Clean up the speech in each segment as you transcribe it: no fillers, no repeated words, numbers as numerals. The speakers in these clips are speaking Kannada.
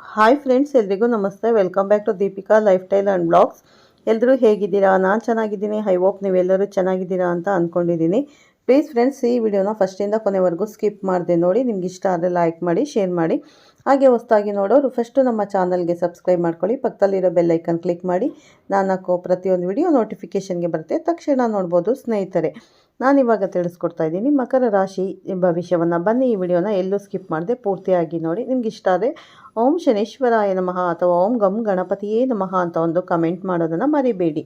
ಹಾಯ್ ಫ್ರೆಂಡ್ಸ್, ಎಲ್ರಿಗೂ ನಮಸ್ತೆ. Welcome back to Deepika lifestyle and blogs. ಎಲ್ಲರೂ ಹೇಗಿದ್ದೀರಾ? ನಾನು ಚೆನ್ನಾಗಿದ್ದೀನಿ. ಐ ಹೋಪ್ ನೀವೆಲ್ಲರೂ ಚೆನ್ನಾಗಿದ್ದೀರಾ ಅಂತ ಅಂದ್ಕೊಂಡಿದ್ದೀನಿ. ಪ್ಲೀಸ್ ಫ್ರೆಂಡ್ಸ್, ಈ ವಿಡಿಯೋನ ಫಸ್ಟಿಂದ ಕೊನೆವರೆಗೂ ಸ್ಕಿಪ್ ಮಾಡದೆ ನೋಡಿ. ನಿಮ್ಗೆ ಇಷ್ಟ ಆದರೆ ಲೈಕ್ ಮಾಡಿ, ಶೇರ್ ಮಾಡಿ. ಹಾಗೆ ಹೊಸದಾಗಿ ನೋಡೋರು ಫಸ್ಟು ನಮ್ಮ ಚಾನಲ್ಗೆ ಸಬ್ಸ್ಕ್ರೈಬ್ ಮಾಡ್ಕೊಳ್ಳಿ. ಪಕ್ಕದಲ್ಲಿರೋ ಬೆಲ್ ಐಕನ್ ಕ್ಲಿಕ್ ಮಾಡಿ. ನಾನು ಹಾಕೋ ಪ್ರತಿಯೊಂದು ವಿಡಿಯೋ ನೋಟಿಫಿಕೇಷನ್ಗೆ ಬರುತ್ತೆ, ತಕ್ಷಣ ನೋಡ್ಬೋದು ಸ್ನೇಹಿತರೆ. ನಾನಿವಾಗ ತಿಳಿಸ್ಕೊಡ್ತಾ ಇದ್ದೀನಿ ಮಕರ ರಾಶಿ ಭವಿಷ್ಯವನ್ನು. ಬನ್ನಿ ಈ ವಿಡಿಯೋನ ಎಲ್ಲೂ ಸ್ಕಿಪ್ ಮಾಡದೆ ಪೂರ್ತಿಯಾಗಿ ನೋಡಿ. ನಿಮ್ಗೆ ಇಷ್ಟ ಆದರೆ ಓಂ ಶನೇಶ್ವರಾಯ ನಮಃ ಅಥವಾ ಓಂ ಗಂ ಗಣಪತಿಯೇ ನಮಃ ಅಂತ ಒಂದು ಕಮೆಂಟ್ ಮಾಡೋದನ್ನು ಮರಿಬೇಡಿ.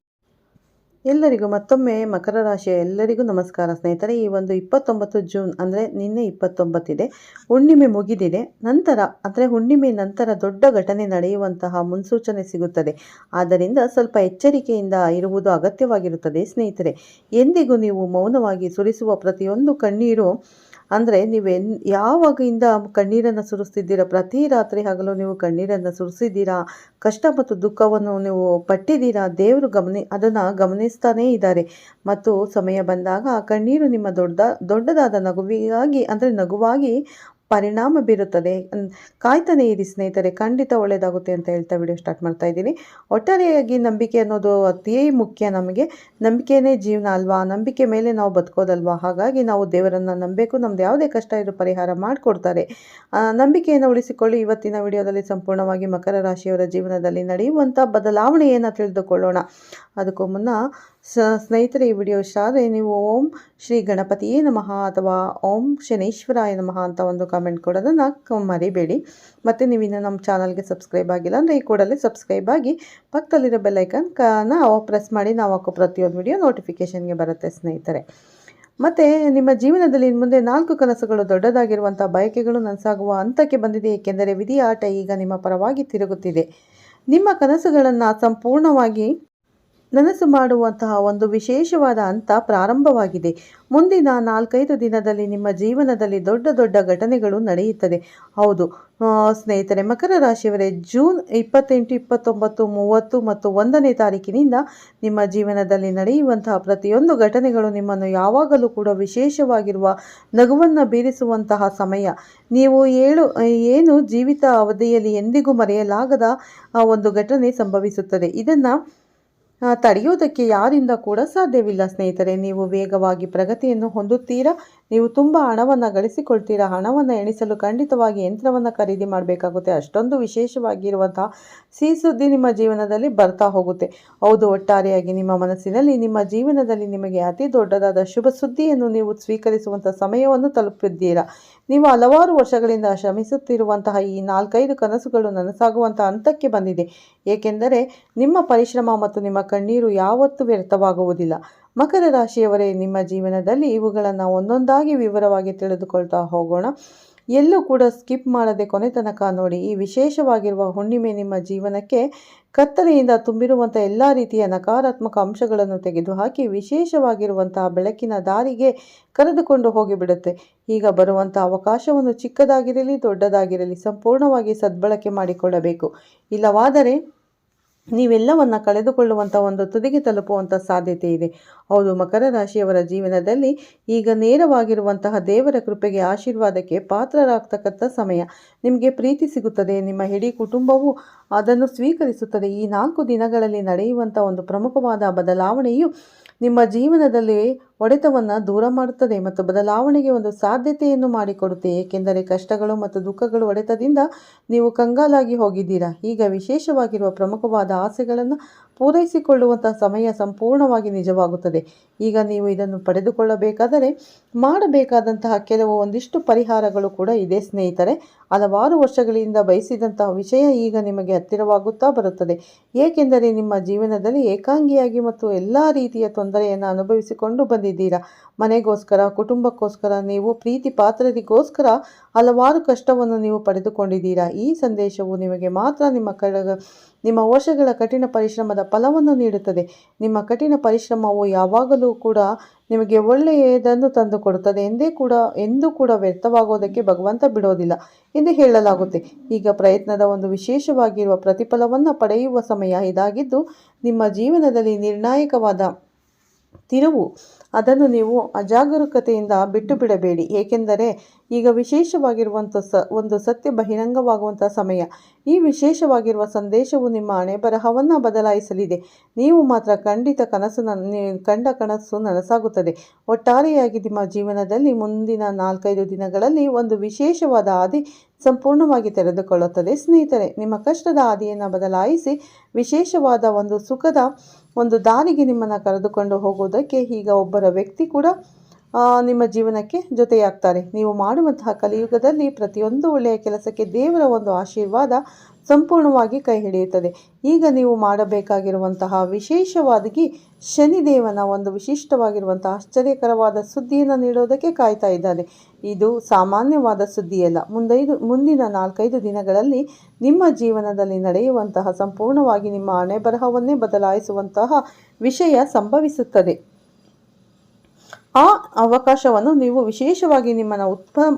ಎಲ್ಲರಿಗೂ ಮತ್ತೊಮ್ಮೆ ಮಕರ ರಾಶಿಯ ಎಲ್ಲರಿಗೂ ನಮಸ್ಕಾರ ಸ್ನೇಹಿತರೆ. ಈ ಒಂದು 29 ಜೂನ್ ಅಂದರೆ ನಿನ್ನೆ 29 ಇದೆ, ಹುಣ್ಣಿಮೆ ಮುಗಿದಿದೆ. ನಂತರ ಅಂದರೆ ಹುಣ್ಣಿಮೆ ನಂತರ ದೊಡ್ಡ ಘಟನೆ ನಡೆಯುವಂತಹ ಮುನ್ಸೂಚನೆ ಸಿಗುತ್ತದೆ. ಆದ್ದರಿಂದ ಸ್ವಲ್ಪ ಎಚ್ಚರಿಕೆಯಿಂದ ಇರುವುದು ಅಗತ್ಯವಾಗಿರುತ್ತದೆ ಸ್ನೇಹಿತರೆ. ಎಂದಿಗೂ ನೀವು ಮೌನವಾಗಿ ಸುರಿಸುವ ಪ್ರತಿಯೊಂದು ಕಣ್ಣೀರು ಅಂದರೆ ನೀವು ಯಾವಾಗಿಂದ ಕಣ್ಣೀರನ್ನು ಸುರಿಸ್ತಿದ್ದೀರಾ, ಪ್ರತಿ ರಾತ್ರಿ ಹಗಲು ನೀವು ಕಣ್ಣೀರನ್ನು ಸುರಿಸಿದ್ದೀರಾ, ಕಷ್ಟ ಮತ್ತು ದುಃಖವನ್ನು ನೀವು ಪಟ್ಟಿದ್ದೀರಾ, ದೇವರು ಅದನ್ನು ಗಮನಿಸ್ತಾನೇ ಇದ್ದಾರೆ. ಮತ್ತು ಸಮಯ ಬಂದಾಗ ಆ ಕಣ್ಣೀರು ನಿಮ್ಮ ದೊಡ್ಡದಾದ ನಗುವಾಗಿ ಪರಿಣಾಮ ಬೀರುತ್ತದೆ. ಕಾಯ್ತಾನೆ ಇರಿ ಸ್ನೇಹಿತರೆ, ಖಂಡಿತ ಒಳ್ಳೆಯದಾಗುತ್ತೆ ಅಂತ ಹೇಳ್ತಾ ವಿಡಿಯೋ ಸ್ಟಾರ್ಟ್ ಮಾಡ್ತಾ ಇದ್ದೀನಿ. ಒಟ್ಟಾರೆಯಾಗಿ ನಂಬಿಕೆ ಅನ್ನೋದು ಅತೀ ಮುಖ್ಯ. ನಮಗೆ ನಂಬಿಕೆನೇ ಜೀವನ ಅಲ್ವಾ? ನಂಬಿಕೆ ಮೇಲೆ ನಾವು ಬದುಕೋದಲ್ವಾ? ಹಾಗಾಗಿ ನಾವು ದೇವರನ್ನು ನಂಬಬೇಕು. ನಮ್ದು ಯಾವುದೇ ಕಷ್ಟ ಇರೋ ಪರಿಹಾರ ಮಾಡಿಕೊಡ್ತಾರೆ. ನಂಬಿಕೆಯನ್ನು ಉಳಿಸಿಕೊಳ್ಳಿ. ಇವತ್ತಿನ ವಿಡಿಯೋದಲ್ಲಿ ಸಂಪೂರ್ಣವಾಗಿ ಮಕರ ರಾಶಿಯವರ ಜೀವನದಲ್ಲಿ ನಡೆಯುವಂಥ ಬದಲಾವಣೆಯನ್ನು ತಿಳಿದುಕೊಳ್ಳೋಣ. ಅದಕ್ಕೂ ಮುನ್ನ ಸ್ನೇಹಿತರೆ, ಈ ವಿಡಿಯೋ ಇಷ್ಟ ಆದರೆ ನೀವು ಓಂ ಶ್ರೀ ಗಣಪತಿಯೇ ನಮಃ ಅಥವಾ ಓಂ ಶನೇಶ್ವರಾಯ ನಮಃ ಅಂತ ಒಂದು ಕಮೆಂಟ್ ಕೊಡೋದನ್ನು ಮರಿಬೇಡಿ. ಮತ್ತು ನೀವು ಇನ್ನು ನಮ್ಮ ಚಾನಲ್ಗೆ ಸಬ್ಸ್ಕ್ರೈಬ್ ಆಗಿಲ್ಲ ಅಂದರೆ ಈ ಕೂಡಲೇ ಸಬ್ಸ್ಕ್ರೈಬ್ ಆಗಿ ಪಕ್ಕದಲ್ಲಿರೋ ಬೆಲ್ಲೈಕನ್ನ ಪ್ರೆಸ್ ಮಾಡಿ. ನಾವು ಹಾಕೋ ಪ್ರತಿಯೊಂದು ವಿಡಿಯೋ ನೋಟಿಫಿಕೇಷನ್ಗೆ ಬರುತ್ತೆ ಸ್ನೇಹಿತರೆ. ಮತ್ತು ನಿಮ್ಮ ಜೀವನದಲ್ಲಿ ಮುಂದೆ 4 ಕನಸುಗಳು, ದೊಡ್ಡದಾಗಿರುವಂಥ ಬಯಕೆಗಳು ನನಸಾಗುವ ಹಂತಕ್ಕೆ ಬಂದಿದೆ. ಏಕೆಂದರೆ ವಿಧಿಯ ಆಟ ಈಗ ನಿಮ್ಮ ಪರವಾಗಿ ತಿರುಗುತ್ತಿದೆ. ನಿಮ್ಮ ಕನಸುಗಳನ್ನು ಸಂಪೂರ್ಣವಾಗಿ ನನಸು ಮಾಡುವಂತಹ ಒಂದು ವಿಶೇಷವಾದ ಹಂತ ಪ್ರಾರಂಭವಾಗಿದೆ. ಮುಂದಿನ 4-5 ದಿನದಲ್ಲಿ ನಿಮ್ಮ ಜೀವನದಲ್ಲಿ ದೊಡ್ಡ ದೊಡ್ಡ ಘಟನೆಗಳು ನಡೆಯುತ್ತದೆ. ಹೌದು ಸ್ನೇಹಿತರೆ, ಮಕರ ರಾಶಿಯವರೇ, ಜೂನ್ 28, 29, 30 ಮತ್ತು 1ನೇ ತಾರೀಕಿನಿಂದ ನಿಮ್ಮ ಜೀವನದಲ್ಲಿ ನಡೆಯುವಂತಹ ಪ್ರತಿಯೊಂದು ಘಟನೆಗಳು ನಿಮ್ಮನ್ನು ಯಾವಾಗಲೂ ಕೂಡ ವಿಶೇಷವಾಗಿರುವ ನಗುವನ್ನು ಬೀರಿಸುವಂತಹ ಸಮಯ. ನೀವು ಏನು ಜೀವಿತ ಅವಧಿಯಲ್ಲಿ ಎಂದಿಗೂ ಮರೆಯಲಾಗದ ಒಂದು ಘಟನೆ ಸಂಭವಿಸುತ್ತದೆ. ಇದನ್ನು ತಡೆಯೋದಕ್ಕೆ ಯಾರಿಂದ ಕೂಡ ಸಾಧ್ಯವಿಲ್ಲ ಸ್ನೇಹಿತರೆ. ನೀವು ವೇಗವಾಗಿ ಪ್ರಗತಿಯನ್ನು ಹೊಂದುತ್ತೀರಾ. ನೀವು ತುಂಬ ಹಣವನ್ನು ಗಳಿಸಿಕೊಳ್ತೀರಾ. ಹಣವನ್ನು ಎಣಿಸಲು ಖಂಡಿತವಾಗಿ ಯಂತ್ರವನ್ನು ಖರೀದಿ ಮಾಡಬೇಕಾಗುತ್ತೆ. ಅಷ್ಟೊಂದು ವಿಶೇಷವಾಗಿರುವಂತಹ ಸಿಹಿ ಸುದ್ದಿ ನಿಮ್ಮ ಜೀವನದಲ್ಲಿ ಬರ್ತಾ ಹೋಗುತ್ತೆ. ಹೌದು, ಒಟ್ಟಾರೆಯಾಗಿ ನಿಮ್ಮ ಮನಸ್ಸಿನಲ್ಲಿ ನಿಮ್ಮ ಜೀವನದಲ್ಲಿ ನಿಮಗೆ ಅತಿ ದೊಡ್ಡದಾದ ಶುಭ ಸುದ್ದಿಯನ್ನು ನೀವು ಸ್ವೀಕರಿಸುವಂಥ ಸಮಯವನ್ನು ತಲುಪಿದ್ದೀರಾ. ನೀವು ಹಲವಾರು ವರ್ಷಗಳಿಂದ ಶ್ರಮಿಸುತ್ತಿರುವಂತಹ ಈ 4-5 ಕನಸುಗಳು ನನಸಾಗುವಂಥ ಹಂತಕ್ಕೆ ಬಂದಿದೆ. ಏಕೆಂದರೆ ನಿಮ್ಮ ಪರಿಶ್ರಮ ಮತ್ತು ನಿಮ್ಮ ಕಣ್ಣೀರು ಯಾವತ್ತೂ ವ್ಯರ್ಥವಾಗುವುದಿಲ್ಲ. ಮಕರ ರಾಶಿಯವರೇ, ನಿಮ್ಮ ಜೀವನದಲ್ಲಿ ಇವುಗಳನ್ನು ಒಂದೊಂದಾಗಿ ವಿವರವಾಗಿ ತಿಳಿದುಕೊಳ್ತಾ ಹೋಗೋಣ. ಎಲ್ಲೂ ಕೂಡ ಸ್ಕಿಪ್ ಮಾಡದೆ ಕೊನೆ ತನಕ ನೋಡಿ. ಈ ವಿಶೇಷವಾಗಿರುವ ಹುಣ್ಣಿಮೆ ನಿಮ್ಮ ಜೀವನಕ್ಕೆ ಕತ್ತಲೆಯಿಂದ ತುಂಬಿರುವಂಥ ಎಲ್ಲ ರೀತಿಯ ನಕಾರಾತ್ಮಕ ಅಂಶಗಳನ್ನು ತೆಗೆದುಹಾಕಿ ವಿಶೇಷವಾಗಿರುವಂತಹ ಬೆಳಕಿನ ದಾರಿಗೆ ಕರೆದುಕೊಂಡು ಹೋಗಿಬಿಡುತ್ತೆ. ಈಗ ಬರುವಂಥ ಅವಕಾಶವನ್ನು ಚಿಕ್ಕದಾಗಿರಲಿ ದೊಡ್ಡದಾಗಿರಲಿ ಸಂಪೂರ್ಣವಾಗಿ ಸದ್ಬಳಕೆ ಮಾಡಿಕೊಳ್ಳಬೇಕು. ಇಲ್ಲವಾದರೆ ನೀವೆಲ್ಲವನ್ನು ಕಳೆದುಕೊಳ್ಳುವಂಥ ಒಂದು ತುದಿಗೆ ತಲುಪುವಂಥ ಸಾಧ್ಯತೆ ಇದೆ. ಹೌದು, ಮಕರ ರಾಶಿಯವರ ಜೀವನದಲ್ಲಿ ಈಗ ನೇರವಾಗಿರುವಂತಹ ದೇವರ ಕೃಪೆಗೆ, ಆಶೀರ್ವಾದಕ್ಕೆ ಪಾತ್ರರಾಗ್ತಕ್ಕಂಥ ಸಮಯ. ನಿಮಗೆ ಪ್ರೀತಿ ಸಿಗುತ್ತದೆ. ನಿಮ್ಮ ಇಡೀ ಕುಟುಂಬವು ಅದನ್ನು ಸ್ವೀಕರಿಸುತ್ತದೆ. ಈ 4 ದಿನಗಳಲ್ಲಿ ನಡೆಯುವಂಥ ಒಂದು ಪ್ರಮುಖವಾದ ಬದಲಾವಣೆಯು ನಿಮ್ಮ ಜೀವನದಲ್ಲಿ ಹೊಡೆತವನ್ನು ದೂರ ಮಾಡುತ್ತದೆ ಮತ್ತು ಬದಲಾವಣೆಗೆ ಒಂದು ಸಾಧ್ಯತೆಯನ್ನು ಮಾಡಿಕೊಡುತ್ತೆ. ಏಕೆಂದರೆ ಕಷ್ಟಗಳು ಮತ್ತು ದುಃಖಗಳು ಹೊಡೆತದಿಂದ ನೀವು ಕಂಗಾಲಾಗಿ ಹೋಗಿದ್ದೀರಾ. ಈಗ ವಿಶೇಷವಾಗಿರುವ ಪ್ರಮುಖವಾದ ಆಸೆಗಳನ್ನು ಪೂರೈಸಿಕೊಳ್ಳುವಂಥ ಸಮಯ ಸಂಪೂರ್ಣವಾಗಿ ನಿಜವಾಗುತ್ತದೆ. ಈಗ ನೀವು ಇದನ್ನು ಪಡೆದುಕೊಳ್ಳಬೇಕಾದರೆ ಮಾಡಬೇಕಾದಂತಹ ಒಂದಿಷ್ಟು ಪರಿಹಾರಗಳು ಕೂಡ ಇದೆ ಸ್ನೇಹಿತರೆ. ಹಲವಾರು ವರ್ಷಗಳಿಂದ ಬಯಸಿದಂತಹ ವಿಷಯ ಈಗ ನಿಮಗೆ ಹತ್ತಿರವಾಗುತ್ತಾ ಬರುತ್ತದೆ. ಏಕೆಂದರೆ ನಿಮ್ಮ ಜೀವನದಲ್ಲಿ ಏಕಾಂಗಿಯಾಗಿ ಮತ್ತು ಎಲ್ಲ ರೀತಿಯ ತೊಂದರೆಯನ್ನು ಅನುಭವಿಸಿಕೊಂಡು ಬಂದಿದ್ದೀರಾ. ಮನೆಗೋಸ್ಕರ, ಕುಟುಂಬಕ್ಕೋಸ್ಕರ, ನೀವು ಪ್ರೀತಿ ಪಾತ್ರರಿಗೋಸ್ಕರ ಹಲವಾರು ಕಷ್ಟವನ್ನು ನೀವು ಪಡೆದುಕೊಂಡಿದ್ದೀರಾ. ಈ ಸಂದೇಶವು ನಿಮಗೆ ಮಾತ್ರ ನಿಮ್ಮ ವರ್ಷಗಳ ಕಠಿಣ ಪರಿಶ್ರಮದ ಫಲವನ್ನು ನೀಡುತ್ತದೆ. ನಿಮ್ಮ ಕಠಿಣ ಪರಿಶ್ರಮವು ಯಾವಾಗಲೂ ಕೂಡ ನಿಮಗೆ ಒಳ್ಳೆಯದನ್ನು ತಂದುಕೊಡುತ್ತದೆ. ಎಂದೂ ಕೂಡ ವ್ಯರ್ಥವಾಗೋದಕ್ಕೆ ಭಗವಂತ ಬಿಡೋದಿಲ್ಲ ಎಂದು ಹೇಳಲಾಗುತ್ತೆ. ಈಗ ಪ್ರಯತ್ನದ ಒಂದು ವಿಶೇಷವಾಗಿರುವ ಪ್ರತಿಫಲವನ್ನು ಪಡೆಯುವ ಸಮಯ ಇದಾಗಿದ್ದು ನಿಮ್ಮ ಜೀವನದಲ್ಲಿ ನಿರ್ಣಾಯಕವಾದ ತಿರುವು ಅದನ್ನು ನೀವು ಅಜಾಗರೂಕತೆಯಿಂದ ಬಿಟ್ಟು ಬಿಡಬೇಡಿ. ಏಕೆಂದರೆ ಈಗ ವಿಶೇಷವಾಗಿರುವಂಥ ಒಂದು ಸತ್ಯ ಬಹಿರಂಗವಾಗುವಂಥ ಸಮಯ. ಈ ವಿಶೇಷವಾಗಿರುವ ಸಂದೇಶವು ನಿಮ್ಮ ಹಣೆಬರಹವನ್ನು ಬದಲಾಯಿಸಲಿದೆ. ನೀವು ಮಾತ್ರ ಖಂಡಿತ ಕಂಡ ಕನಸು ನನಸಾಗುತ್ತದೆ. ಒಟ್ಟಾರೆಯಾಗಿ ನಿಮ್ಮ ಜೀವನದಲ್ಲಿ ಮುಂದಿನ 4-5 ದಿನಗಳಲ್ಲಿ ಒಂದು ವಿಶೇಷವಾದ ಹಾದಿ ಸಂಪೂರ್ಣವಾಗಿ ತೆರೆದುಕೊಳ್ಳುತ್ತದೆ. ಸ್ನೇಹಿತರೆ, ನಿಮ್ಮ ಕಷ್ಟದ ಹಾದಿಯನ್ನು ಬದಲಾಯಿಸಿ ವಿಶೇಷವಾದ ಒಂದು ಸುಖದ ಒಂದು ದಾರಿಗೆ ನಿಮ್ಮನ್ನು ಕರೆದುಕೊಂಡು ಹೋಗುವುದಕ್ಕೆ ಈಗ ಒಬ್ಬರ ವ್ಯಕ್ತಿ ಕೂಡ ನಿಮ್ಮ ಜೀವನಕ್ಕೆ ಜೊತೆಯಾಗ್ತಾರೆ. ನೀವು ಮಾಡುವಂತಹ ಕಲಿಯುಗದಲ್ಲಿ ಪ್ರತಿಯೊಂದು ಒಳ್ಳೆಯ ಕೆಲಸಕ್ಕೆ ದೇವರ ಒಂದು ಆಶೀರ್ವಾದ ಸಂಪೂರ್ಣವಾಗಿ ಕೈ ಹಿಡಿಯುತ್ತದೆ. ಈಗ ನೀವು ಮಾಡಬೇಕಾಗಿರುವಂತಹ ವಿಶೇಷವಾಗಿ ಶನಿದೇವನ ಒಂದು ವಿಶಿಷ್ಟವಾಗಿರುವಂತಹ ಆಶ್ಚರ್ಯಕರವಾದ ಸುದ್ದಿಯನ್ನು ನೀಡೋದಕ್ಕೆ ಕಾಯ್ತಾ ಇದ್ದಾನೆ. ಇದು ಸಾಮಾನ್ಯವಾದ ಸುದ್ದಿಯಲ್ಲ. ಮುಂದಿನ 4-5 ದಿನಗಳಲ್ಲಿ ನಿಮ್ಮ ಜೀವನದಲ್ಲಿ ನಡೆಯುವಂತಹ ಸಂಪೂರ್ಣವಾಗಿ ನಿಮ್ಮ ಹಣೆಬರಹವನ್ನೇ ಬದಲಾಯಿಸುವಂತಹ ವಿಷಯ ಸಂಭವಿಸುತ್ತದೆ. ಆ ಅವಕಾಶವನ್ನು ನೀವು ವಿಶೇಷವಾಗಿ ನಿಮ್ಮನ್ನು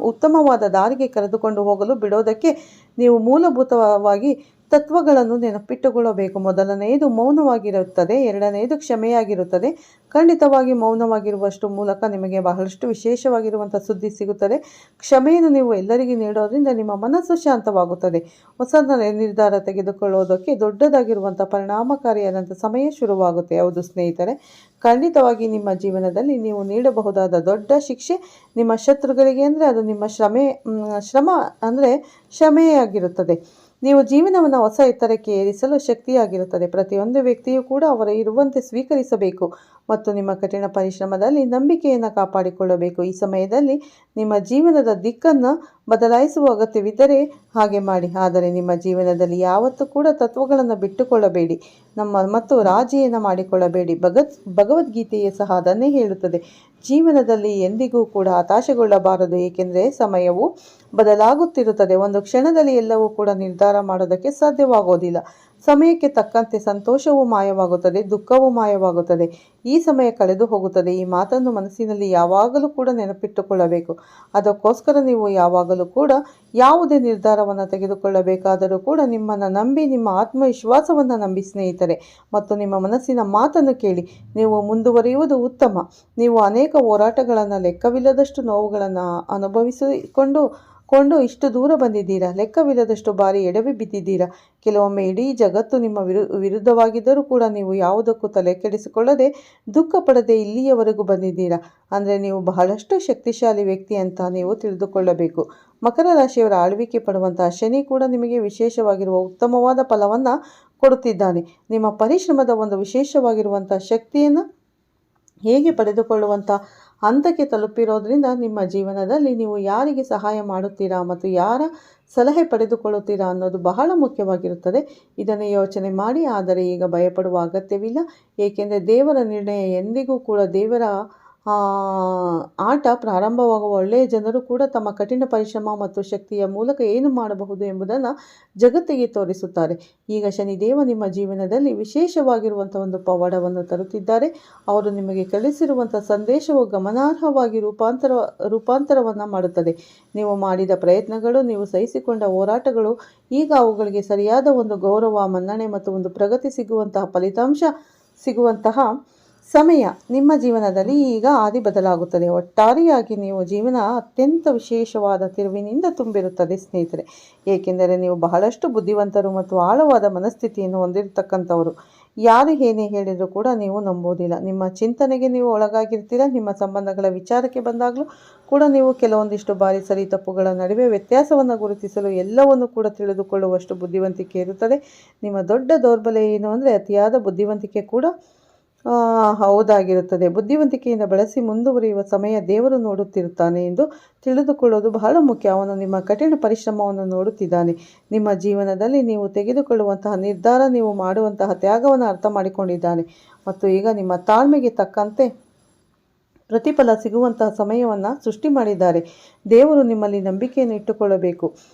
ಉತ್ತಮವಾದ ದಾರಿಗೆ ಕರೆದುಕೊಂಡು ಹೋಗಲು ಬಿಡೋದಕ್ಕೆ ನೀವು ಮೂಲಭೂತವಾಗಿ ತತ್ವಗಳನ್ನು ನೆನಪಿಟ್ಟುಕೊಳ್ಳಬೇಕು. ಮೊದಲನೆಯದು ಮೌನವಾಗಿರುತ್ತದೆ, ಎರಡನೆಯದು ಕ್ಷಮೆಯಾಗಿರುತ್ತದೆ. ಖಂಡಿತವಾಗಿ ಮೌನವಾಗಿರುವಷ್ಟು ಮೂಲಕ ನಿಮಗೆ ಬಹಳಷ್ಟು ವಿಶೇಷವಾಗಿರುವಂಥ ಸುದ್ದಿ ಸಿಗುತ್ತದೆ. ಕ್ಷಮೆಯನ್ನು ನೀವು ಎಲ್ಲರಿಗೂ ನೀಡೋದ್ರಿಂದ ನಿಮ್ಮ ಮನಸ್ಸು ಶಾಂತವಾಗುತ್ತದೆ. ಹೊಸ ನಿರ್ಧಾರ ತೆಗೆದುಕೊಳ್ಳೋದಕ್ಕೆ ದೊಡ್ಡದಾಗಿರುವಂಥ ಪರಿಣಾಮಕಾರಿಯಾದಂಥ ಸಮಯ ಶುರುವಾಗುತ್ತೆ. ಹೌದು ಸ್ನೇಹಿತರೆ, ಖಂಡಿತವಾಗಿ ನಿಮ್ಮ ಜೀವನದಲ್ಲಿ ನೀವು ನೀಡಬಹುದಾದ ದೊಡ್ಡ ಶಿಕ್ಷೆ ನಿಮ್ಮ ಶತ್ರುಗಳಿಗೆ ಅಂದರೆ ಅದು ನಿಮ್ಮ ಶ್ರಮ ಅಂದರೆ ಕ್ಷಮೆಯಾಗಿರುತ್ತದೆ. ನೀವು ಜೀವನವನ್ನು ಹೊಸ ಎತ್ತರಕ್ಕೆ ಏರಿಸಲು ಶಕ್ತಿಯಾಗಿರುತ್ತದೆ. ಪ್ರತಿಯೊಂದು ವ್ಯಕ್ತಿಯೂ ಕೂಡ ಅವರು ಇರುವಂತೆ ಸ್ವೀಕರಿಸಬೇಕು ಮತ್ತು ನಿಮ್ಮ ಕಠಿಣ ಪರಿಶ್ರಮದಲ್ಲಿ ನಂಬಿಕೆಯನ್ನು ಕಾಪಾಡಿಕೊಳ್ಳಬೇಕು. ಈ ಸಮಯದಲ್ಲಿ ನಿಮ್ಮ ಜೀವನದ ದಿಕ್ಕನ್ನು ಬದಲಾಯಿಸುವ ಅಗತ್ಯವಿದ್ದರೆ ಹಾಗೆ ಮಾಡಿ. ಆದರೆ ನಿಮ್ಮ ಜೀವನದಲ್ಲಿ ಯಾವತ್ತೂ ಕೂಡ ತತ್ವಗಳನ್ನು ಬಿಟ್ಟುಕೊಳ್ಳಬೇಡಿ ಮತ್ತು ರಾಜಿಯನ್ನು ಮಾಡಿಕೊಳ್ಳಬೇಡಿ. ಭಗವದ್ಗೀತೆಯೇ ಸಹ ಅದನ್ನೇ ಹೇಳುತ್ತದೆ. ಜೀವನದಲ್ಲಿ ಎಂದಿಗೂ ಕೂಡ ಹತಾಶೆಗೊಳ್ಳಬಾರದು, ಏಕೆಂದರೆ ಸಮಯವು ಬದಲಾಗುತ್ತಿರುತ್ತದೆ. ಒಂದು ಕ್ಷಣದಲ್ಲಿ ಎಲ್ಲವೂ ಕೂಡ ನಿರ್ಧಾರ ಮಾಡೋದಕ್ಕೆ ಸಾಧ್ಯವಾಗೋದಿಲ್ಲ. ಸಮಯಕ್ಕೆ ತಕ್ಕಂತೆ ಸಂತೋಷವೂ ಮಾಯವಾಗುತ್ತದೆ, ದುಃಖವೂ ಮಾಯವಾಗುತ್ತದೆ. ಈ ಸಮಯ ಕಳೆದು ಹೋಗುತ್ತದೆ. ಈ ಮಾತನ್ನು ಮನಸ್ಸಿನಲ್ಲಿ ಯಾವಾಗಲೂ ಕೂಡ ನೆನಪಿಟ್ಟುಕೊಳ್ಳಬೇಕು. ಅದಕ್ಕೋಸ್ಕರ ನೀವು ಯಾವಾಗಲೂ ಕೂಡ ಯಾವುದೇ ನಿರ್ಧಾರವನ್ನು ತೆಗೆದುಕೊಳ್ಳಬೇಕಾದರೂ ಕೂಡ ನಿಮ್ಮನ್ನು ನಂಬಿ, ನಿಮ್ಮ ಆತ್ಮವಿಶ್ವಾಸವನ್ನು ನಂಬಿ ಸ್ನೇಹಿತರೆ, ಮತ್ತು ನಿಮ್ಮ ಮನಸ್ಸಿನ ಮಾತನ್ನು ಕೇಳಿ ನೀವು ಮುಂದುವರಿಯುವುದು ಉತ್ತಮ. ನೀವು ಅನೇಕ ಹೋರಾಟಗಳನ್ನು, ಲೆಕ್ಕವಿಲ್ಲದಷ್ಟು ನೋವುಗಳನ್ನು ಅನುಭವಿಸಿಕೊಂಡು ಇಷ್ಟು ದೂರ ಬಂದಿದ್ದೀರಾ. ಲೆಕ್ಕವಿಲ್ಲದಷ್ಟು ಬಾರಿ ಎಡವಿ ಬಿದ್ದಿದ್ದೀರಾ. ಕೆಲವೊಮ್ಮೆ ಇಡೀ ಜಗತ್ತು ನಿಮ್ಮ ವಿರುದ್ಧವಾಗಿದ್ದರೂ ಕೂಡ ನೀವು ಯಾವುದಕ್ಕೂ ತಲೆ ಕೆಡಿಸಿಕೊಳ್ಳದೆ ದುಃಖ ಪಡದೆ ಇಲ್ಲಿಯವರೆಗೂ ಬಂದಿದ್ದೀರಾ. ಅಂದರೆ ನೀವು ಬಹಳಷ್ಟು ಶಕ್ತಿಶಾಲಿ ವ್ಯಕ್ತಿ ಅಂತ ನೀವು ತಿಳಿದುಕೊಳ್ಳಬೇಕು. ಮಕರ ರಾಶಿಯವರ ಆಳ್ವಿಕೆ ಪಡುವಂತಹ ಶನಿ ಕೂಡ ನಿಮಗೆ ವಿಶೇಷವಾಗಿರುವ ಉತ್ತಮವಾದ ಫಲವನ್ನು ಕೊಡುತ್ತಿದ್ದಾನೆ. ನಿಮ್ಮ ಪರಿಶ್ರಮದ ಒಂದು ವಿಶೇಷವಾಗಿರುವಂಥ ಶಕ್ತಿಯನ್ನು ಹೇಗೆ ಪಡೆದುಕೊಳ್ಳುವಂಥ ಹಂತಕ್ಕೆ ತಲುಪಿರೋದ್ರಿಂದ ನಿಮ್ಮ ಜೀವನದಲ್ಲಿ ನೀವು ಯಾರಿಗೆ ಸಹಾಯ ಮಾಡುತ್ತೀರಾ ಮತ್ತು ಯಾರ ಸಲಹೆ ಪಡೆದುಕೊಳ್ಳುತ್ತೀರಾ ಅನ್ನೋದು ಬಹಳ ಮುಖ್ಯವಾಗಿರುತ್ತದೆ. ಇದನ್ನು ಯೋಚನೆ ಮಾಡಿ. ಆದರೆ ಈಗ ಭಯಪಡುವ ಅಗತ್ಯವಿಲ್ಲ, ಏಕೆಂದರೆ ದೇವರ ನಿರ್ಣಯ ಎಂದಿಗೂ ಕೂಡ ದೇವರ ಆಟ ಪ್ರಾರಂಭವಾಗುವ ಒಳ್ಳೆಯ ಜನರು ಕೂಡ ತಮ್ಮ ಕಠಿಣ ಪರಿಶ್ರಮ ಮತ್ತು ಶಕ್ತಿಯ ಮೂಲಕ ಏನು ಮಾಡಬಹುದು ಎಂಬುದನ್ನು ಜಗತ್ತಿಗೆ ತೋರಿಸುತ್ತಾರೆ. ಈಗ ಶನಿದೇವ ನಿಮ್ಮ ಜೀವನದಲ್ಲಿ ವಿಶೇಷವಾಗಿರುವಂಥ ಒಂದು ಪವಾಡವನ್ನು ತರುತ್ತಿದ್ದಾರೆ. ಅವರು ನಿಮಗೆ ಕಳಿಸಿರುವಂಥ ಸಂದೇಶವು ಗಮನಾರ್ಹವಾಗಿ ರೂಪಾಂತರವನ್ನು ಮಾಡುತ್ತದೆ. ನೀವು ಮಾಡಿದ ಪ್ರಯತ್ನಗಳು, ನೀವು ಸಹಿಸಿಕೊಂಡ ಹೋರಾಟಗಳು, ಈಗ ಅವುಗಳಿಗೆ ಸರಿಯಾದ ಒಂದು ಗೌರವ, ಮನ್ನಣೆ ಮತ್ತು ಒಂದು ಪ್ರಗತಿ ಸಿಗುವಂತಹ ಫಲಿತಾಂಶ ಸಿಗುವಂತಹ ಸಮಯ ನಿಮ್ಮ ಜೀವನದಲ್ಲಿ ಈಗ ಹಾದಿ ಬದಲಾಗುತ್ತದೆ. ಒಟ್ಟಾರೆಯಾಗಿ ನೀವು ಜೀವನ ಅತ್ಯಂತ ವಿಶೇಷವಾದ ತಿರುವಿನಿಂದ ತುಂಬಿರುತ್ತದೆ ಸ್ನೇಹಿತರೆ, ಏಕೆಂದರೆ ನೀವು ಬಹಳಷ್ಟು ಬುದ್ಧಿವಂತರು ಮತ್ತು ಆಳವಾದ ಮನಸ್ಥಿತಿಯನ್ನು ಹೊಂದಿರತಕ್ಕಂಥವರು. ಯಾರು ಏನೇ ಹೇಳಿದರೂ ಕೂಡ ನೀವು ನಂಬೋದಿಲ್ಲ. ನಿಮ್ಮ ಚಿಂತನೆಗೆ ನೀವು ಒಳಗಾಗಿರ್ತೀರ. ನಿಮ್ಮ ಸಂಬಂಧಗಳ ವಿಚಾರಕ್ಕೆ ಬಂದಾಗಲೂ ಕೂಡ ನೀವು ಕೆಲವೊಂದಿಷ್ಟು ಬಾರಿ ಸರಿ ತಪ್ಪುಗಳ ನಡುವೆ ವ್ಯತ್ಯಾಸವನ್ನು ಗುರುತಿಸಲು ಎಲ್ಲವನ್ನು ಕೂಡ ತಿಳಿದುಕೊಳ್ಳುವಷ್ಟು ಬುದ್ಧಿವಂತಿಕೆ ಇರುತ್ತದೆ. ನಿಮ್ಮ ದೊಡ್ಡ ದೌರ್ಬಲ್ಯ ಏನು ಅಂದರೆ ಅತಿಯಾದ ಬುದ್ಧಿವಂತಿಕೆ ಕೂಡ ಹೌದಾಗಿರುತ್ತದೆ. ಬುದ್ಧಿವಂತಿಕೆಯಿಂದ ಬಳಸಿ ಮುಂದುವರಿಯುವ ಸಮಯ ದೇವರು ನೋಡುತ್ತಿರುತ್ತಾನೆ ಎಂದು ತಿಳಿದುಕೊಳ್ಳೋದು ಬಹಳ ಮುಖ್ಯ. ಅವನು ನಿಮ್ಮ ಕಠಿಣ ಪರಿಶ್ರಮವನ್ನು ನೋಡುತ್ತಿದ್ದಾನೆ. ನಿಮ್ಮ ಜೀವನದಲ್ಲಿ ನೀವು ತೆಗೆದುಕೊಳ್ಳುವಂತಹ ನಿರ್ಧಾರ, ನೀವು ಮಾಡುವಂತಹ ತ್ಯಾಗವನ್ನು ಅರ್ಥ ಮಾಡಿಕೊಂಡಿದ್ದಾನೆ ಮತ್ತು ಈಗ ನಿಮ್ಮ ತಾಳ್ಮೆಗೆ ತಕ್ಕಂತೆ ಪ್ರತಿಫಲ ಸಿಗುವಂತಹ ಸಮಯವನ್ನು ಸೃಷ್ಟಿ ಮಾಡಿದ್ದಾರೆ. ದೇವರು ನಿಮ್ಮಲ್ಲಿ ನಂಬಿಕೆಯನ್ನು ಇಟ್ಟುಕೊಳ್ಳಬೇಕು.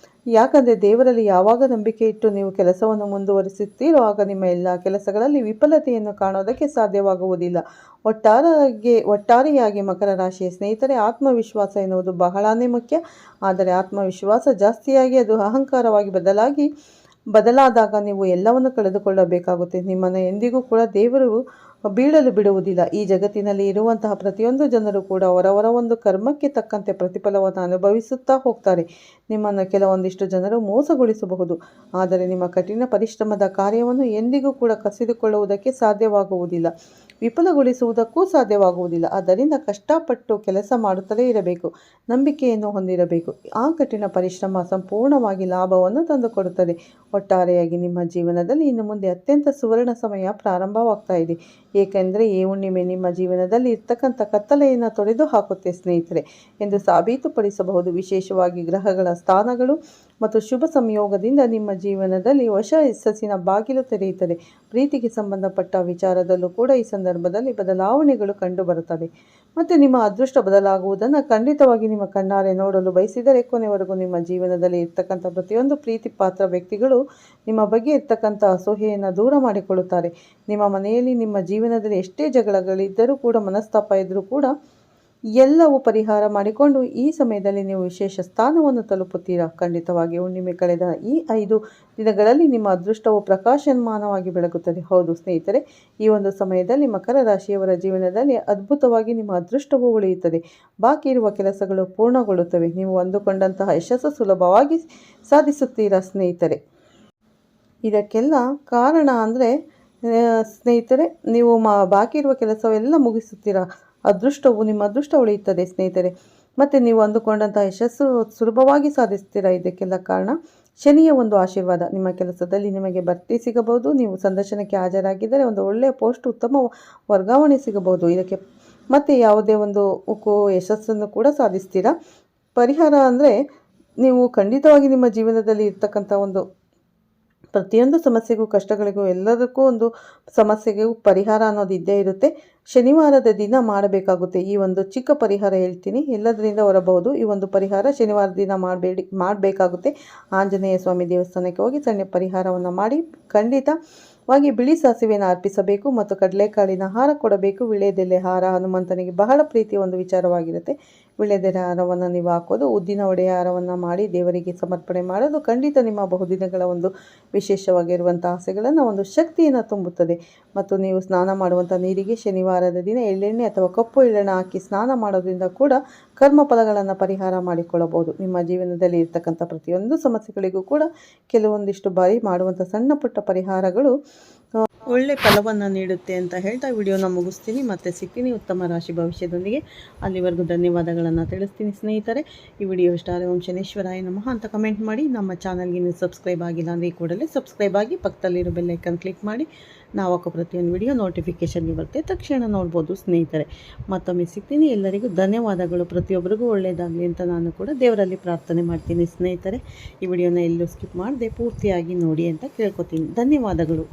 ಯಾಕಂದರೆ ದೇವರಲ್ಲಿ ಯಾವಾಗ ನಂಬಿಕೆ ಇಟ್ಟು ನೀವು ಕೆಲಸವನ್ನು ಮುಂದುವರಿಸುತ್ತೀರೋ ಆಗ ನಿಮ್ಮ ಎಲ್ಲ ಕೆಲಸಗಳಲ್ಲಿ ವಿಫಲತೆಯನ್ನು ಕಾಣೋದಕ್ಕೆ ಸಾಧ್ಯವಾಗುವುದಿಲ್ಲ. ಒಟ್ಟಾರೆಯಾಗಿ ಮಕರ ರಾಶಿಯ ಸ್ನೇಹಿತರೆ, ಆತ್ಮವಿಶ್ವಾಸ ಎನ್ನುವುದು ಬಹಳನೇ ಮುಖ್ಯ. ಆದರೆ ಆತ್ಮವಿಶ್ವಾಸ ಜಾಸ್ತಿಯಾಗಿ ಅದು ಅಹಂಕಾರವಾಗಿ ಬದಲಾದಾಗ ನೀವು ಎಲ್ಲವನ್ನು ಕಳೆದುಕೊಳ್ಳಬೇಕಾಗುತ್ತೆ. ನಿಮ್ಮನ್ನು ಎಂದಿಗೂ ಕೂಡ ದೇವರು ಬೀಳಲು ಬಿಡುವುದಿಲ್ಲ. ಈ ಜಗತ್ತಿನಲ್ಲಿ ಇರುವಂತಹ ಪ್ರತಿಯೊಂದು ಜನರು ಕೂಡ ಅವರವರ ಒಂದು ಕರ್ಮಕ್ಕೆ ತಕ್ಕಂತೆ ಪ್ರತಿಫಲವನ್ನು ಅನುಭವಿಸುತ್ತಾ ಹೋಗ್ತಾರೆ. ನಿಮ್ಮನ್ನು ಕೆಲವೊಂದಿಷ್ಟು ಜನರು ಮೋಸಗೊಳಿಸಬಹುದು, ಆದರೆ ನಿಮ್ಮ ಕಠಿಣ ಪರಿಶ್ರಮದ ಕಾರ್ಯವನ್ನು ಎಂದಿಗೂ ಕೂಡ ಕಸಿದುಕೊಳ್ಳುವುದಕ್ಕೆ ಸಾಧ್ಯವಾಗುವುದಿಲ್ಲ, ವಿಫಲಗೊಳಿಸುವುದಕ್ಕೂ ಸಾಧ್ಯವಾಗುವುದಿಲ್ಲ. ಆದ್ದರಿಂದ ಕಷ್ಟಪಟ್ಟು ಕೆಲಸ ಮಾಡುತ್ತಲೇ ಇರಬೇಕು, ನಂಬಿಕೆಯನ್ನು ಹೊಂದಿರಬೇಕು. ಆ ಕಠಿಣ ಪರಿಶ್ರಮ ಸಂಪೂರ್ಣವಾಗಿ ಲಾಭವನ್ನು ತಂದುಕೊಡುತ್ತದೆ. ಒಟ್ಟಾರೆಯಾಗಿ ನಿಮ್ಮ ಜೀವನದಲ್ಲಿ ಇನ್ನು ಮುಂದೆ ಅತ್ಯಂತ ಸುವರ್ಣ ಸಮಯ ಪ್ರಾರಂಭವಾಗ್ತಾ ಇದೆ. ಏಕೆಂದರೆ ಈ ಹುಣ್ಣಿಮೆ ನಿಮ್ಮ ಜೀವನದಲ್ಲಿ ಇರ್ತಕ್ಕಂಥ ಕತ್ತಲೆಯನ್ನು ತೊಡೆದು ಹಾಕುತ್ತೆ ಸ್ನೇಹಿತರೆ ಎಂದು ಸಾಬೀತುಪಡಿಸಬಹುದು. ವಿಶೇಷವಾಗಿ ಗ್ರಹಗಳ ಸ್ಥಾನಗಳು ಮತ್ತು ಶುಭ ಸಂಯೋಗದಿಂದ ನಿಮ್ಮ ಜೀವನದಲ್ಲಿ ಹೊಸ ಯಶಸ್ಸಿನ ಬಾಗಿಲು ತೆರೆಯುತ್ತದೆ. ಪ್ರೀತಿಗೆ ಸಂಬಂಧಪಟ್ಟ ವಿಚಾರದಲ್ಲೂ ಕೂಡ ಈ ಸಂದರ್ಭದಲ್ಲಿ ಬದಲಾವಣೆಗಳು ಕಂಡುಬರುತ್ತವೆ ಮತ್ತು ನಿಮ್ಮ ಅದೃಷ್ಟ ಬದಲಾಗುವುದನ್ನು ಖಂಡಿತವಾಗಿ ನಿಮ್ಮ ಕಣ್ಣಾರೆ ನೋಡಲು ಬಯಸಿದರೆ ಕೊನೆವರೆಗೂ ನಿಮ್ಮ ಜೀವನದಲ್ಲಿ ಇರ್ತಕ್ಕಂಥ ಪ್ರತಿಯೊಂದು ಪ್ರೀತಿ ಪಾತ್ರ ವ್ಯಕ್ತಿಗಳು ನಿಮ್ಮ ಬಗ್ಗೆ ಇರ್ತಕ್ಕಂಥ ಅಸೂಯೆಯನ್ನು ದೂರ ಮಾಡಿಕೊಳ್ಳುತ್ತಾರೆ. ನಿಮ್ಮ ಮನೆಯಲ್ಲಿ ನಿಮ್ಮ ಜೀವನದಲ್ಲಿ ಎಷ್ಟೇ ಜಗಳಗಳಿದ್ದರೂ ಕೂಡ, ಮನಸ್ತಾಪ ಇದ್ದರೂ ಕೂಡ ಎಲ್ಲವೂ ಪರಿಹಾರ ಮಾಡಿಕೊಂಡು ಈ ಸಮಯದಲ್ಲಿ ನೀವು ವಿಶೇಷ ಸ್ಥಾನವನ್ನು ತಲುಪುತ್ತೀರಾ. ಖಂಡಿತವಾಗಿ ಹುಣ್ಣಿಮೆ ಕಳೆದ ಈ 5 ದಿನಗಳಲ್ಲಿ ನಿಮ್ಮ ಅದೃಷ್ಟವು ಪ್ರಕಾಶಮಾನವಾಗಿ ಬೆಳಗುತ್ತದೆ. ಹೌದು ಸ್ನೇಹಿತರೆ, ಈ ಒಂದು ಸಮಯದಲ್ಲಿ ಮಕರ ರಾಶಿಯವರ ಜೀವನದಲ್ಲಿ ಅದ್ಭುತವಾಗಿ ನಿಮ್ಮ ಅದೃಷ್ಟವು ಉಳಿಯುತ್ತದೆ. ಬಾಕಿ ಇರುವ ಕೆಲಸಗಳು ಪೂರ್ಣಗೊಳ್ಳುತ್ತವೆ. ನೀವು ಅಂದುಕೊಂಡಂತಹ ಯಶಸ್ಸು ಸುಲಭವಾಗಿ ಸಾಧಿಸುತ್ತೀರಾ ಸ್ನೇಹಿತರೆ. ಇದಕ್ಕೆಲ್ಲ ಕಾರಣ ಅಂದರೆ ಸ್ನೇಹಿತರೆ, ನೀವು ಬಾಕಿ ಇರುವ ಕೆಲಸವೆಲ್ಲ ಮುಗಿಸುತ್ತೀರಾ. ನಿಮ್ಮ ಅದೃಷ್ಟ ಉಳಿಯುತ್ತದೆ ಸ್ನೇಹಿತರೆ. ಮತ್ತು ನೀವು ಅಂದುಕೊಂಡಂಥ ಯಶಸ್ಸು ಸುಲಭವಾಗಿ ಸಾಧಿಸ್ತೀರಾ. ಇದಕ್ಕೆಲ್ಲ ಕಾರಣ ಶನಿಯ ಒಂದು ಆಶೀರ್ವಾದ. ನಿಮ್ಮ ಕೆಲಸದಲ್ಲಿ ನಿಮಗೆ ಬಡ್ತಿ ಸಿಗಬಹುದು. ನೀವು ಸಂದರ್ಶನಕ್ಕೆ ಹಾಜರಾಗಿದ್ದರೆ ಒಂದು ಒಳ್ಳೆಯ ಪೋಸ್ಟ್, ಉತ್ತಮ ವರ್ಗಾವಣೆ ಸಿಗಬಹುದು. ಇದಕ್ಕೆ ಮತ್ತು ಯಾವುದೇ ಒಂದು ಯಶಸ್ಸನ್ನು ಕೂಡ ಸಾಧಿಸ್ತೀರಾ. ಪರಿಹಾರ ಅಂದರೆ ನೀವು ಖಂಡಿತವಾಗಿ ನಿಮ್ಮ ಜೀವನದಲ್ಲಿ ಇರ್ತಕ್ಕಂಥ ಒಂದು ಪ್ರತಿಯೊಂದು ಸಮಸ್ಯೆಗೂ, ಕಷ್ಟಗಳಿಗೂ, ಎಲ್ಲದಕ್ಕೂ ಒಂದು ಸಮಸ್ಯೆಗೂ ಪರಿಹಾರ ಅನ್ನೋದು ಇದ್ದೇ ಇರುತ್ತೆ. ಶನಿವಾರದ ದಿನ ಮಾಡಬೇಕಾಗುತ್ತೆ. ಈ ಒಂದು ಚಿಕ್ಕ ಪರಿಹಾರ ಹೇಳ್ತೀನಿ, ಎಲ್ಲದರಿಂದ ಹೊರಬಹುದು. ಈ ಒಂದು ಪರಿಹಾರ ಶನಿವಾರದ ದಿನ ಮಾಡಬೇಕಾಗುತ್ತೆ. ಆಂಜನೇಯ ಸ್ವಾಮಿ ದೇವಸ್ಥಾನಕ್ಕೆ ಹೋಗಿ ಸಣ್ಣ ಪರಿಹಾರವನ್ನು ಮಾಡಿ ಖಂಡಿತವಾಗಿ ಬಿಳಿ ಸಾಸಿವೆಯನ್ನು ಅರ್ಪಿಸಬೇಕು ಮತ್ತು ಕಡಲೆಕಾಳಿನ ಹಾರ ಕೊಡಬೇಕು. ವಿಳೆದೆಲೆ ಹಾರ ಹನುಮಂತನಿಗೆ ಬಹಳ ಪ್ರೀತಿಯ ಒಂದು ವಿಚಾರವಾಗಿರುತ್ತೆ. ವಿಳೆದೆಲೆ ಹಾರವನ್ನು ನೀವು ಹಾಕೋದು, ಉದ್ದಿನ ಒಡೆಯ ಹಾರವನ್ನು ಮಾಡಿ ದೇವರಿಗೆ ಸಮರ್ಪಣೆ ಮಾಡೋದು ಖಂಡಿತ ನಿಮ್ಮ ಬಹುದಿನಗಳ ಒಂದು ವಿಶೇಷವಾಗಿರುವಂಥ ಆಸೆಗಳನ್ನು ಒಂದು ಶಕ್ತಿಯನ್ನು ತುಂಬುತ್ತದೆ. ಮತ್ತು ನೀವು ಸ್ನಾನ ಮಾಡುವಂಥ ನೀರಿಗೆ ಶನಿವಾರದ ದಿನ ಎಳ್ಳೆಣ್ಣೆ ಅಥವಾ ಕಪ್ಪು ಎಳ್ಳನ್ನು ಹಾಕಿ ಸ್ನಾನ ಮಾಡೋದ್ರಿಂದ ಕೂಡ ಕರ್ಮಫಲಗಳನ್ನು ಪರಿಹಾರ ಮಾಡಿಕೊಳ್ಳಬಹುದು. ನಿಮ್ಮ ಜೀವನದಲ್ಲಿ ಇರ್ತಕ್ಕಂಥ ಪ್ರತಿಯೊಂದು ಸಮಸ್ಯೆಗಳಿಗೂ ಕೂಡ ಕೆಲವೊಂದಿಷ್ಟು ಬಾರಿ ಮಾಡುವಂಥ ಸಣ್ಣ ಪುಟ್ಟ ಪರಿಹಾರಗಳು ಒಳ್ಳೆ ಫಲವನ್ನು ನೀಡುತ್ತೆ ಅಂತ ಹೇಳ್ತಾ ವಿಡಿಯೋನ ಮುಗಿಸ್ತೀನಿ. ಮತ್ತೆ ಸಿಗ್ತೀನಿ ಉತ್ತಮ ರಾಶಿ ಭವಿಷ್ಯದೊಂದಿಗೆ. ಅಲ್ಲಿವರೆಗೂ ಧನ್ಯವಾದಗಳನ್ನು ತಿಳಿಸ್ತೀನಿ ಸ್ನೇಹಿತರೆ. ಈ ವಿಡಿಯೋ ಇಷ್ಟ ಆದರೆ ಓಂ ಶನೇಶ್ವರಾಯ ನಮಃ ಅಂತ ಕಮೆಂಟ್ ಮಾಡಿ. ನಮ್ಮ ಚಾನಲ್ಗೆ ನೀವು ಸಬ್ಸ್ಕ್ರೈಬ್ ಆಗಿಲ್ಲ ಅಂದರೆ ಈ ಕೂಡಲೇ ಸಬ್ಸ್ಕ್ರೈಬ್ ಆಗಿ ಪಕ್ಕದಲ್ಲಿರೋ ಬೆಲ್ ಐಕನ್ ಕ್ಲಿಕ್ ಮಾಡಿ. ನಾವು ಹಾಕೋ ಪ್ರತಿಯೊಂದು ವಿಡಿಯೋ ನೋಟಿಫಿಕೇಷನ್ಗೆ ಬರುತ್ತೆ, ತಕ್ಷಣ ನೋಡ್ಬೋದು ಸ್ನೇಹಿತರೆ. ಮತ್ತೊಮ್ಮೆ ಸಿಗ್ತೀನಿ. ಎಲ್ಲರಿಗೂ ಧನ್ಯವಾದಗಳು. ಪ್ರತಿಯೊಬ್ಬರಿಗೂ ಒಳ್ಳೆಯದಾಗಲಿ ಅಂತ ನಾನು ಕೂಡ ದೇವರಲ್ಲಿ ಪ್ರಾರ್ಥನೆ ಮಾಡ್ತೀನಿ ಸ್ನೇಹಿತರೆ. ಈ ವಿಡಿಯೋನ ಎಲ್ಲೂ ಸ್ಕಿಪ್ ಮಾಡದೆ ಪೂರ್ತಿಯಾಗಿ ನೋಡಿ ಅಂತ ಕೇಳ್ಕೊತೀನಿ. ಧನ್ಯವಾದಗಳು.